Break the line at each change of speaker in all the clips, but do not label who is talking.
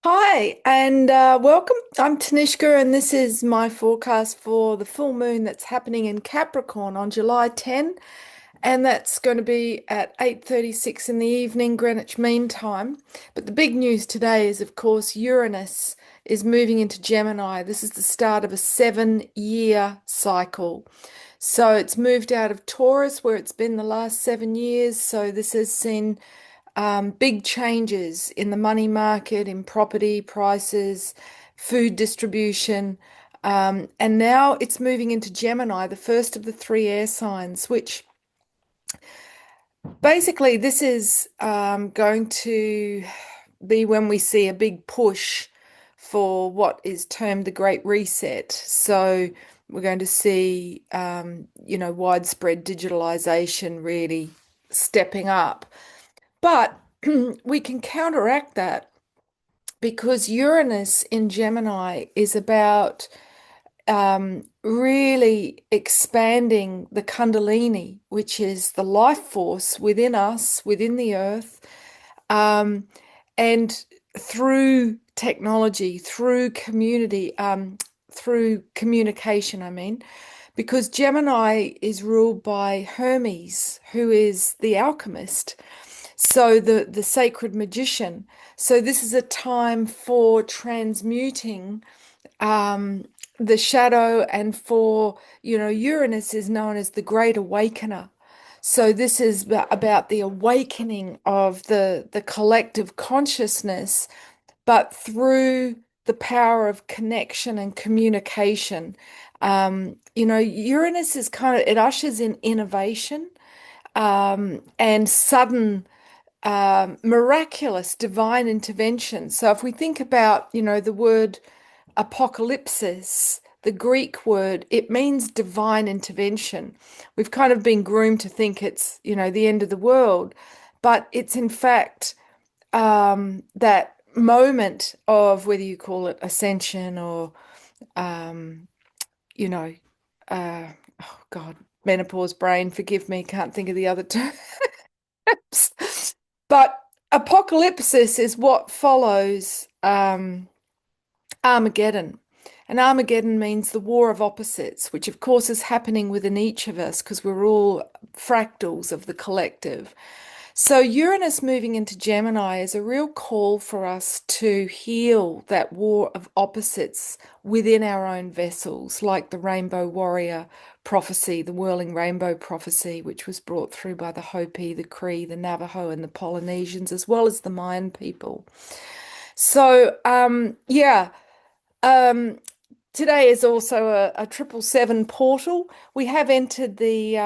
Hi, and welcome. I'm Tanishka, and this is my forecast for the full moon that's happening in Capricorn on July 10, and that's going to be at 8:36 in the evening, Greenwich Mean Time. But the big news today is, of course, Uranus is moving into Gemini. This is the start of a 7-year cycle. So it's moved out of Taurus, where it's been the last 7 years. So this has seen big changes in the money market, in property prices, food distribution. And now it's moving into Gemini, the first of the three air signs, which basically this is going to be when we see a big push for what is termed the Great Reset. So we're going to see, widespread digitalization really stepping up. But we can counteract that because Uranus in Gemini is about really expanding the Kundalini, which is the life force within us, within the earth, um, and through technology, through community, through communication, I mean, because Gemini is ruled by Hermes, who is the alchemist. So the sacred magician. So this is a time for transmuting um, the shadow, and for, Uranus is known as the Great Awakener. So this is about the awakening of the collective consciousness, but through the power of connection and communication. Uranus is it ushers in innovation and sudden miraculous divine intervention. So if we think about, the word apocalypsis, the Greek word, it means divine intervention. We've kind of been groomed to think it's, the end of the world, but it's in fact that moment of whether you call it ascension or, um, you know, uh, oh God, menopause brain, forgive me, can't think of the other terms. But apocalypsis is what follows Armageddon. And Armageddon means the war of opposites, which of course is happening within each of us because we're all fractals of the collective. So Uranus moving into Gemini is a real call for us to heal that war of opposites within our own vessels, like the Rainbow Warrior prophecy, the whirling rainbow prophecy, which was brought through by the Hopi, the Cree, the Navajo, and the Polynesians, as well as the Mayan people. So, um, today is also a 777 portal. We have entered the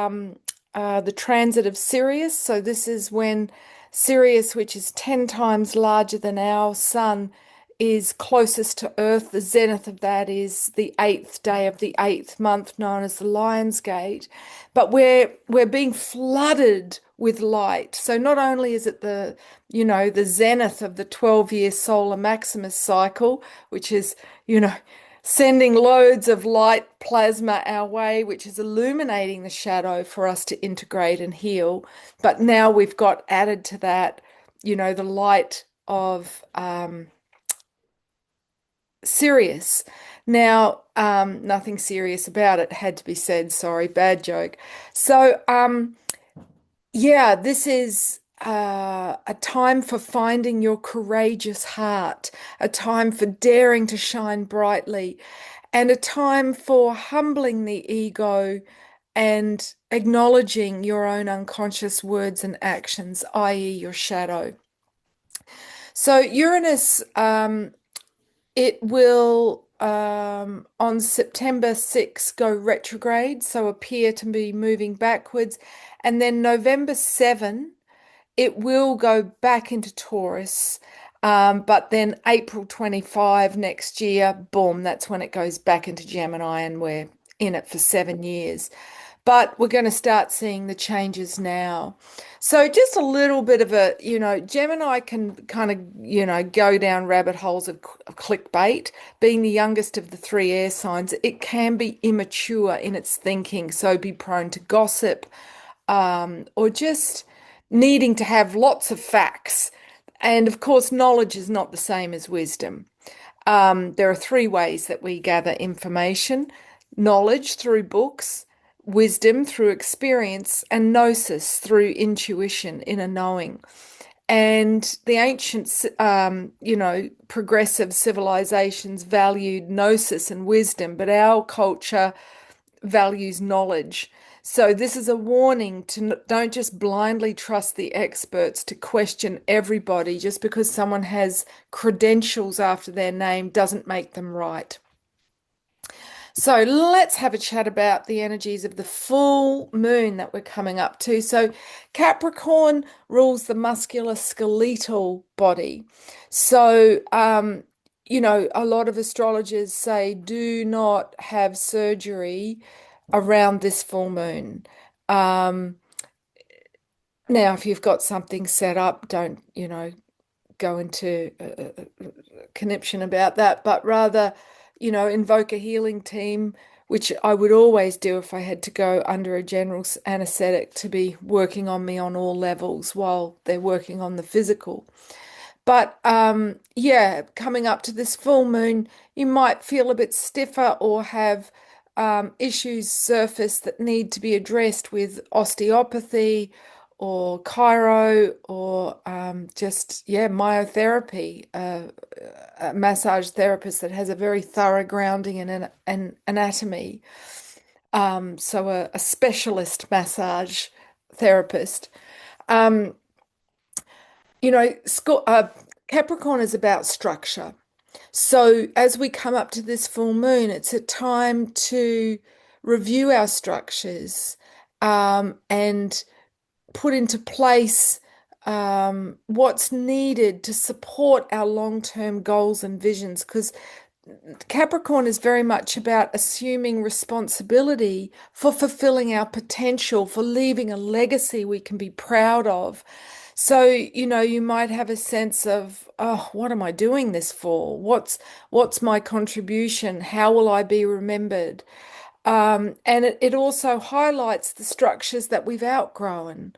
transit of Sirius. So this is when Sirius, which is 10 times larger than our sun, is closest to Earth. The zenith of that is the 8th day of the 8th month, known as the Lion's Gate. But we're being flooded with light. So not only is it the zenith of the 12-year solar maximus cycle, which is, sending loads of light plasma our way, which is illuminating the shadow for us to integrate and heal. But now we've got added to that, the light of Sirius. Now, nothing serious about it had to be said. Sorry, bad joke. So, yeah, this is a time for finding your courageous heart, a time for daring to shine brightly, and a time for humbling the ego and acknowledging your own unconscious words and actions, i.e., your shadow. So, Uranus, it will on September 6 go retrograde, so appear to be moving backwards. And then November 7, it will go back into Taurus. But then April 25 next year, boom, that's when it goes back into Gemini, and we're in it for 7 years. But we're going to start seeing the changes now. So just a little bit of Gemini can kind of, go down rabbit holes of clickbait. Being the youngest of the three air signs, it can be immature in its thinking, so be prone to gossip, or just needing to have lots of facts And of course, knowledge is not the same as wisdom. There are three ways that we gather information: knowledge through books, wisdom through experience, and gnosis through intuition, inner knowing. And the ancient, progressive civilizations valued gnosis and wisdom, but our culture values knowledge. So this is a warning to don't just blindly trust the experts, to question everybody. Just because someone has credentials after their name doesn't make them right. So let's have a chat about the energies of the full moon that we're coming up to. So Capricorn rules the muscular skeletal body. So, a lot of astrologers say do not have surgery around this full moon. Um, Now, if you've got something set up, don't, go into conniption about that, but rather, invoke a healing team, which I would always do if I had to go under a general anesthetic to be working on me on all levels while they're working on the physical. But yeah, coming up to this full moon, you might feel a bit stiffer or have issues surface that need to be addressed with osteopathy or chiro or yeah, myotherapy, a massage therapist that has a very thorough grounding in an anatomy. So a specialist massage therapist. Um, Capricorn is about structure. So as we come up to this full moon, it's a time to review our structures and put into place what's needed to support our long-term goals and visions. Because Capricorn is very much about assuming responsibility for fulfilling our potential, for leaving a legacy we can be proud of. So, you might have a sense of, oh, what am I doing this for? What's my contribution? How will I be remembered? And it also highlights the structures that we've outgrown.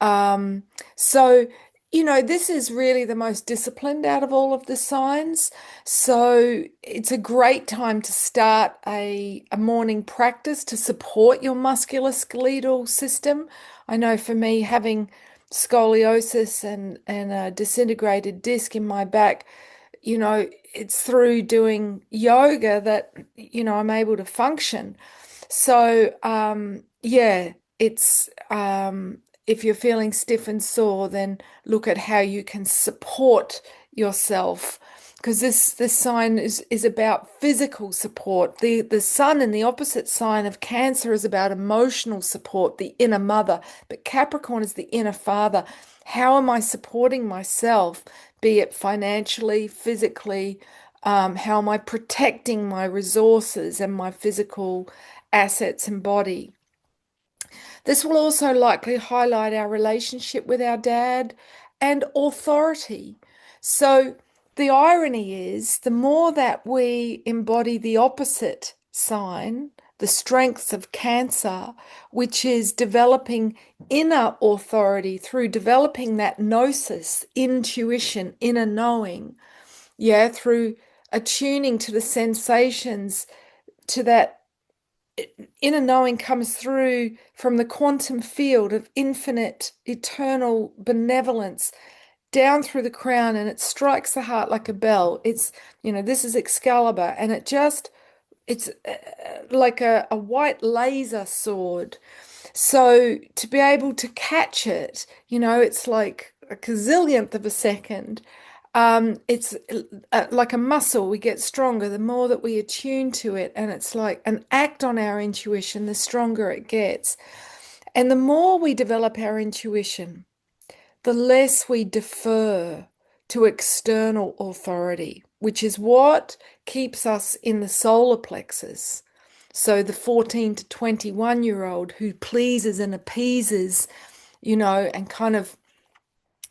Um, so, this is really the most disciplined out of all of the signs. So it's a great time to start a morning practice to support your musculoskeletal system. I know for me, having scoliosis and a disintegrated disc in my back, it's through doing yoga that, I'm able to function. So, yeah, it's if you're feeling stiff and sore, then look at how you can support yourself, because this sign is about physical support. The sun in the opposite sign of Cancer is about emotional support, the inner mother, but Capricorn is the inner father. How am I supporting myself, be it financially, physically? How am I protecting my resources and my physical assets and body? This will also likely highlight our relationship with our dad and authority. So, the irony is the more that we embody the opposite sign, the strengths of Cancer, which is developing inner authority through developing that gnosis, intuition, inner knowing, yeah, through attuning to the sensations, to that inner knowing comes through from the quantum field of infinite, eternal benevolence down through the crown, and it strikes the heart like a bell. It's, this is Excalibur, and it's like a white laser sword. So to be able to catch it, it's like a gazillionth of a second. It's like a muscle. We get stronger the more that we attune to it, and it's like an act on our intuition, the stronger it gets. And the more we develop our intuition, the less we defer to external authority, which is what keeps us in the solar plexus. So the 14 to 21-year-old who pleases and appeases, and kind of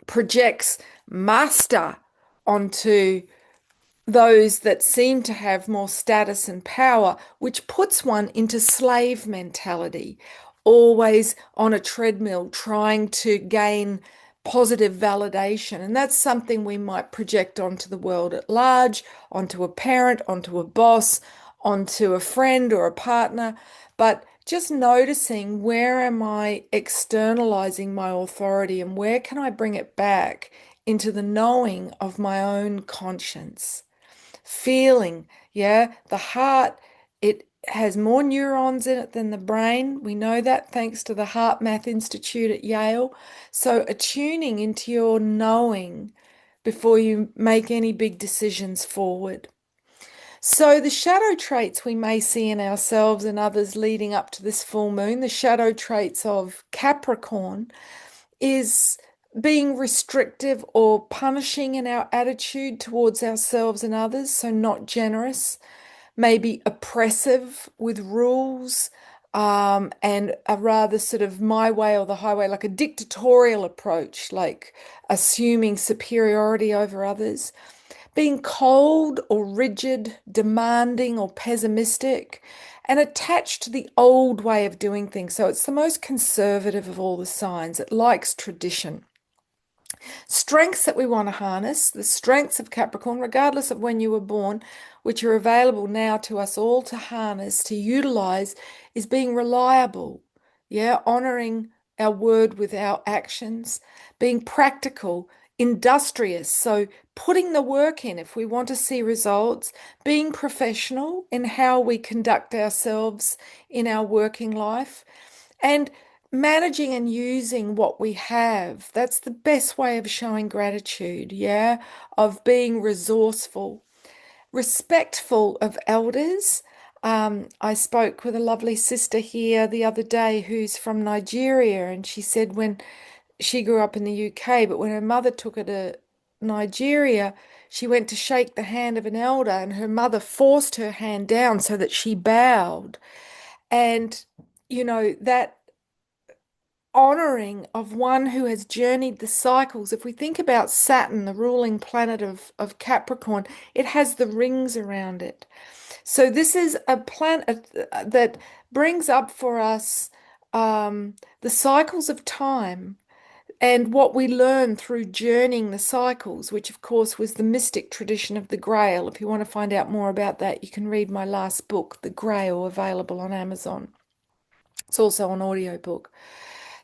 projects master onto those that seem to have more status and power, which puts one into slave mentality, always on a treadmill trying to gain positive validation. And that's something we might project onto the world at large, onto a parent, onto a boss, onto a friend or a partner. But just noticing, where am I externalizing my authority and where can I bring it back into the knowing of my own conscience? Feeling, yeah, the heart, it has more neurons in it than the brain. We know that thanks to the Heart Math Institute at Yale. So attuning into your knowing before you make any big decisions forward. So the shadow traits we may see in ourselves and others leading up to this full moon, the shadow traits of Capricorn, is being restrictive or punishing in our attitude towards ourselves and others, so not generous, maybe oppressive with rules, and a rather sort of my way or the highway, like a dictatorial approach, like assuming superiority over others, being cold or rigid, demanding or pessimistic, and attached to the old way of doing things. So it's the most conservative of all the signs. It likes tradition. Strengths that we want to harness, the strengths of Capricorn, regardless of when you were born, which are available now to us all to harness, to utilize, is being reliable. Yeah, honoring our word with our actions, being practical, industrious. So putting the work in if we want to see results, being professional in how we conduct ourselves in our working life, and managing and using what we have. That's the best way of showing gratitude, yeah, of being resourceful, respectful of elders. I spoke with a lovely sister here the other day who's from Nigeria, and she said when she grew up in the UK, but when her mother took her to Nigeria, she went to shake the hand of an elder, and her mother forced her hand down so that she bowed. And, that honoring of one who has journeyed the cycles. If we think about Saturn, the ruling planet of Capricorn, it has the rings around it. So this is a planet that brings up for us the cycles of time and what we learn through journeying the cycles, which of course was the mystic tradition of the Grail. If you want to find out more about that, you can read my last book, The Grail, available on Amazon. It's also an audiobook.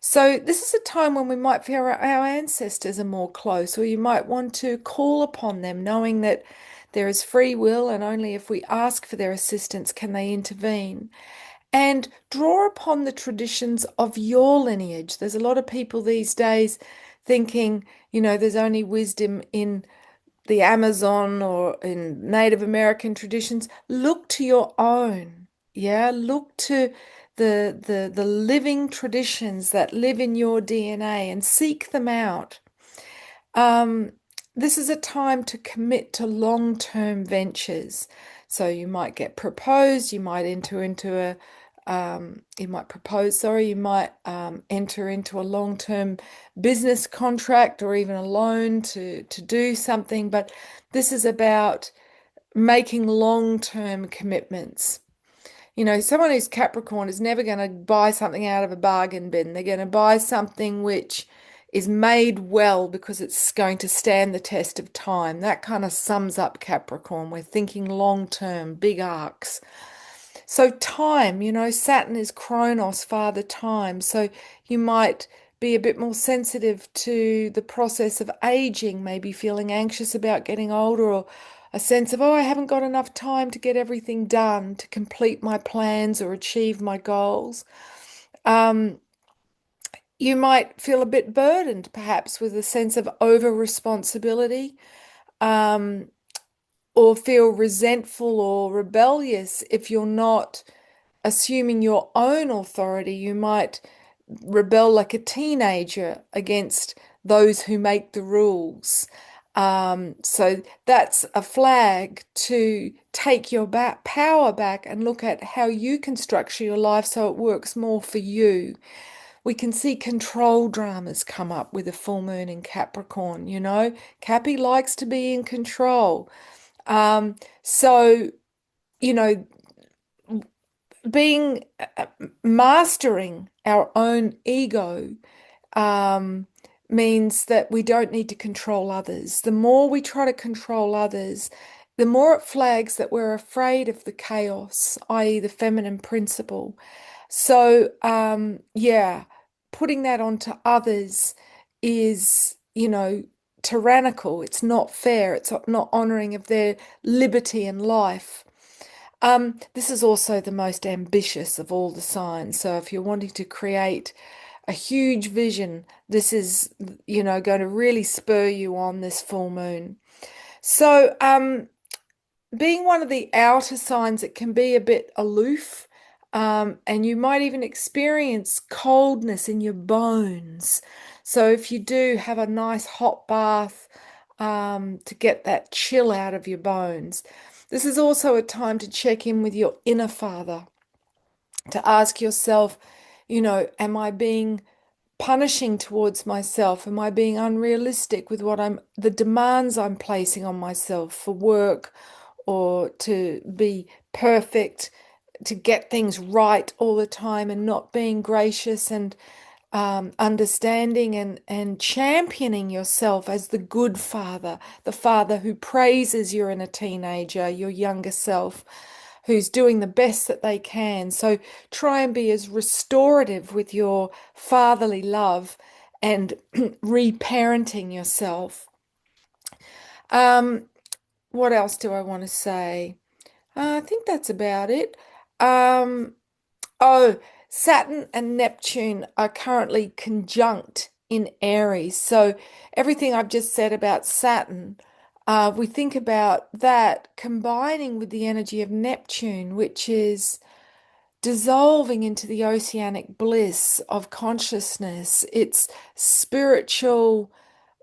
So this is a time when we might feel our ancestors are more close, or you might want to call upon them, knowing that there is free will, and only if we ask for their assistance can they intervene. And draw upon the traditions of your lineage. There's a lot of people these days thinking, there's only wisdom in the Amazon or in Native American traditions. Look to your own. Yeah, look to the living traditions that live in your DNA and seek them out. Um, this is a time to commit to long-term ventures. So you might get proposed, you might enter into a you might propose, sorry, you might enter into a long-term business contract or even a loan to do something. But this is about making long-term commitments. Someone who's Capricorn is never going to buy something out of a bargain bin. They're going to buy something which is made well because it's going to stand the test of time. That kind of sums up Capricorn. We're thinking long term, big arcs. So time, Saturn is Chronos, father time. So you might be a bit more sensitive to the process of aging, maybe feeling anxious about getting older, or a sense of, oh, I haven't got enough time to get everything done, to complete my plans or achieve my goals. Um, you might feel a bit burdened, perhaps, with a sense of over responsibility, um, or feel resentful or rebellious if you're not assuming your own authority. You might rebel like a teenager against those who make the rules. So that's a flag to take your power back and look at how you can structure your life so it works more for you. We can see control dramas come up with a full moon in Capricorn. Cappy likes to be in control. So, you know, being mastering our own ego, um, means that we don't need to control others. The more we try to control others, the more it flags that we're afraid of the chaos, i.e., the feminine principle. So, yeah, putting that onto others is, tyrannical. It's not fair. It's not honoring of their liberty and life. This is also the most ambitious of all the signs. So if you're wanting to create a huge vision, this is, going to really spur you on this full moon. So, being one of the outer signs, it can be a bit aloof, and you might even experience coldness in your bones. So if you do, have a nice hot bath, to get that chill out of your bones. This is also a time to check in with your inner father, to ask yourself, am I being punishing towards myself? Am I being unrealistic with the demands I'm placing on myself for work, or to be perfect, to get things right all the time, and not being gracious and understanding and championing yourself as the good father, the father who praises your inner teenager, your younger self, who's doing the best that they can. So try and be as restorative with your fatherly love and reparenting yourself. What else do I want to say? I think that's about it. Um, oh, Saturn and Neptune are currently conjunct in Aries. So everything I've just said about Saturn, we think about that combining with the energy of Neptune, which is dissolving into the oceanic bliss of consciousness. It's spiritual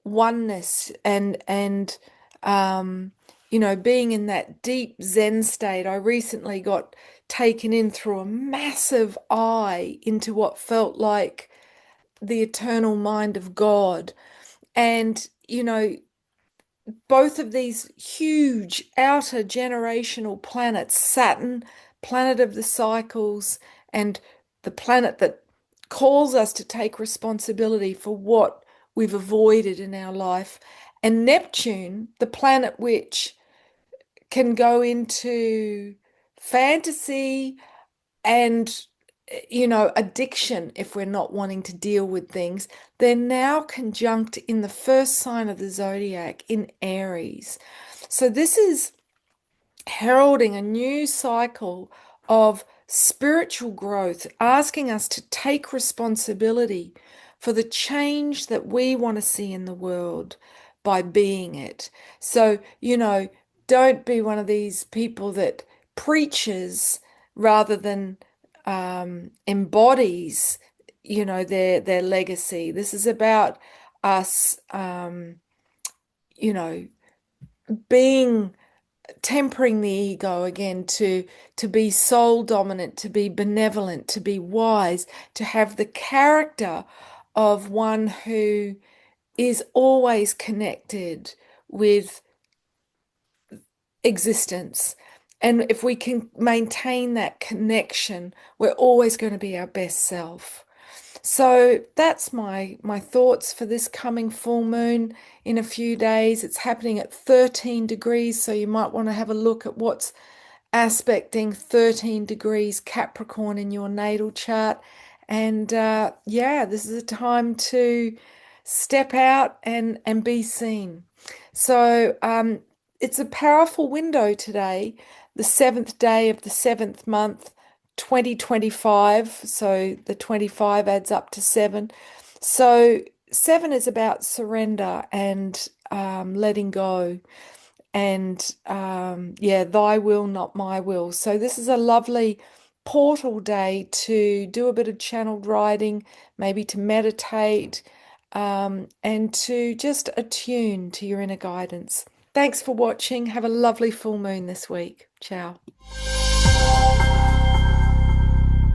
oneness and being in that deep Zen state. I recently got taken in through a massive eye into what felt like the eternal mind of God. And, both of these huge outer generational planets, Saturn, planet of the cycles, and the planet that calls us to take responsibility for what we've avoided in our life, and Neptune, the planet which can go into fantasy and addiction if we're not wanting to deal with things. They're now conjunct in the first sign of the zodiac in Aries. So this is heralding a new cycle of spiritual growth, asking us to take responsibility for the change that we want to see in the world by being it. So, don't be one of these people that preaches rather than embodies, their legacy. This is about us, being tempering the ego again, to be soul dominant, to be benevolent, to be wise, to have the character of one who is always connected with existence. And if we can maintain that connection, we're always going to be our best self. So that's my thoughts for this coming full moon in a few days. It's happening at 13 degrees, so you might want to have a look at what's aspecting 13 degrees Capricorn in your natal chart. And yeah, this is a time to step out and be seen. So it's a powerful window today, the seventh day of the seventh month, 2025. So the 25 adds up to 7. So 7 is about surrender and letting go. And yeah, thy will, not my will. So this is a lovely portal day to do a bit of channeled writing, maybe to meditate, and to just attune to your inner guidance. Thanks for watching. Have a lovely full moon this week. Ciao.